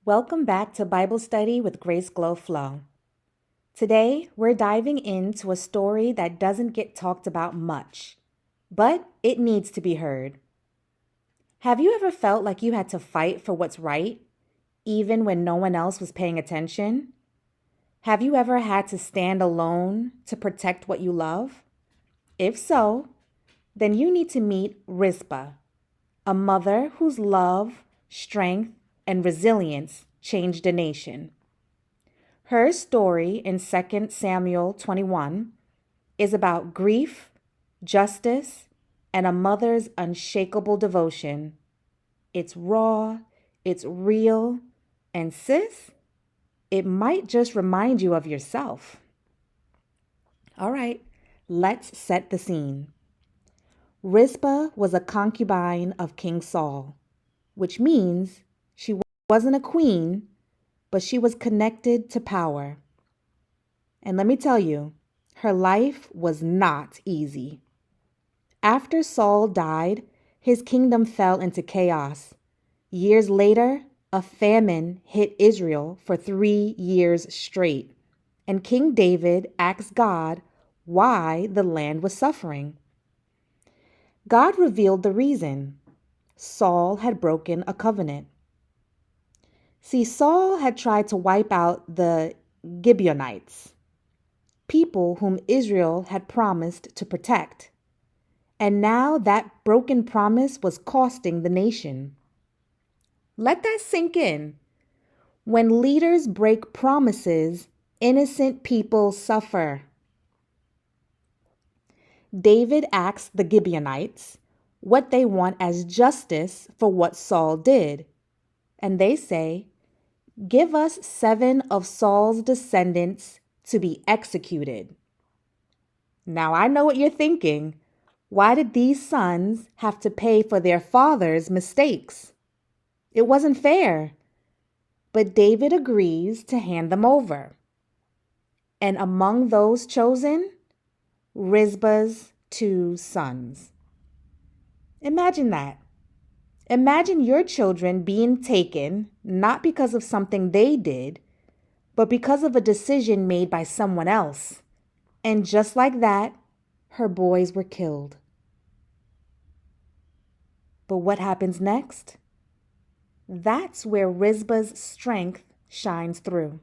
Welcome back to Bible Study with Grace Glow Flow. Today, we're diving into a story that doesn't get talked about much, but it needs to be heard. Have you ever felt like you had to fight for what's right, even when no one else was paying attention? Have you ever had to stand alone to protect what you love? If so, then you need to meet Rizpah, a mother whose love, strength, and resilience changed a nation. Her story in 2 Samuel 21 is about grief, justice, and a mother's unshakable devotion. It's raw, it's real, and sis, it might just remind you of yourself. All right, let's set the scene. Rizpah was a concubine of King Saul, which means she wasn't a queen, but she was connected to power. And let me tell you, her life was not easy. After Saul died, his kingdom fell into chaos. Years later, a famine hit Israel for 3 years straight, and King David asked God why the land was suffering. God revealed the reason. Saul had broken a covenant. See, Saul had tried to wipe out the Gibeonites, people whom Israel had promised to protect. And now that broken promise was costing the nation. Let that sink in. When leaders break promises, innocent people suffer. David asked the Gibeonites what they want as justice for what Saul did. And they say, "Give us 7 of Saul's descendants to be executed." Now I know what you're thinking. Why did these sons have to pay for their father's mistakes? It wasn't fair. But David agrees to hand them over. And among those chosen, Rizpah's 2 sons. Imagine that. Imagine your children being taken not because of something they did, but because of a decision made by someone else. And just like that, her boys were killed. But what happens next? That's where Rizpah's strength shines through.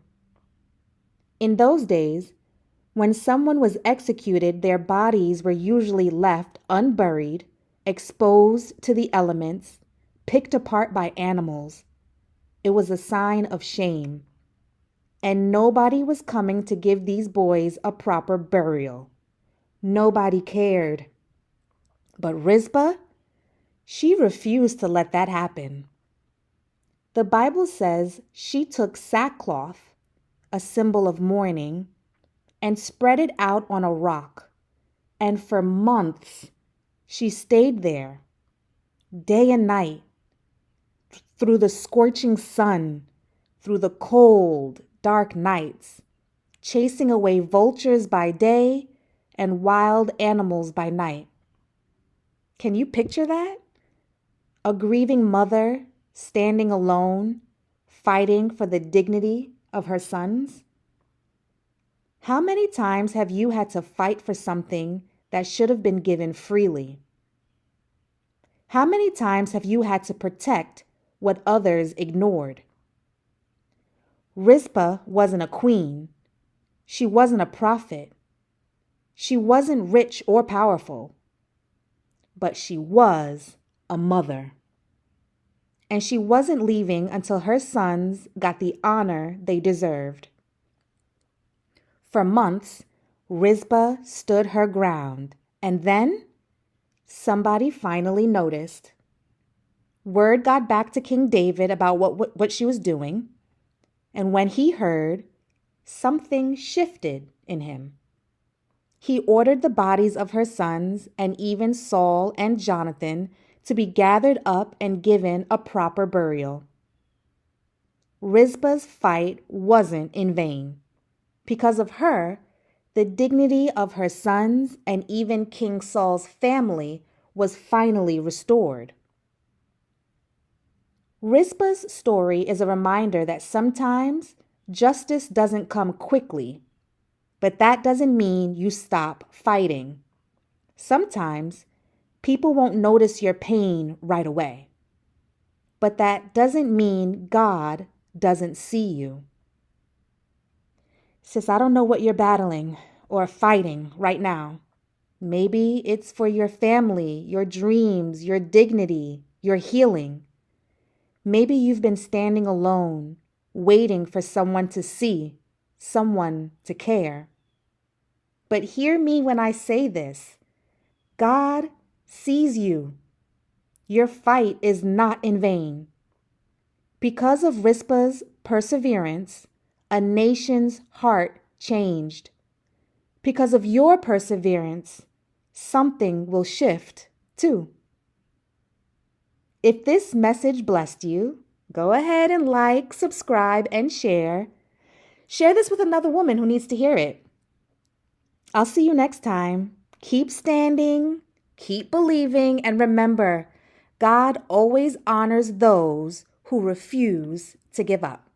In those days, when someone was executed, their bodies were usually left unburied, exposed to the elements, picked apart by animals. It was a sign of shame. And nobody was coming to give these boys a proper burial. Nobody cared. But Rizpah, she refused to let that happen. The Bible says she took sackcloth, a symbol of mourning, and spread it out on a rock. And for months, she stayed there, day and night, through the scorching sun, through the cold, dark nights, chasing away vultures by day and wild animals by night. Can you picture that? A grieving mother standing alone, fighting for the dignity of her sons? How many times have you had to fight for something that should have been given freely? How many times have you had to protect what others ignored? Rizpah wasn't a queen. She wasn't a prophet. She wasn't rich or powerful. But she was a mother. And she wasn't leaving until her sons got the honor they deserved. For months, Rizpah stood her ground, and then somebody finally noticed. Word got back to King David about what she was doing, and when he heard, something shifted in him. He ordered the bodies of her sons and even Saul and Jonathan to be gathered up and given a proper burial. Rizpah's fight wasn't in vain. Because of her, the dignity of her sons and even King Saul's family was finally restored. Rizpah's story is a reminder that sometimes justice doesn't come quickly, but that doesn't mean you stop fighting. Sometimes people won't notice your pain right away, but that doesn't mean God doesn't see you. Sis, I don't know what you're battling or fighting right now. Maybe it's for your family, your dreams, your dignity, your healing. Maybe you've been standing alone, waiting for someone to see, someone to care. But hear me when I say this. God sees you. Your fight is not in vain. Because of Rizpah's perseverance, a nation's heart changed. Because of your perseverance, something will shift too. If this message blessed you, go ahead and like, subscribe, and share. Share this with another woman who needs to hear it. I'll see you next time. Keep standing, keep believing, and remember, God always honors those who refuse to give up.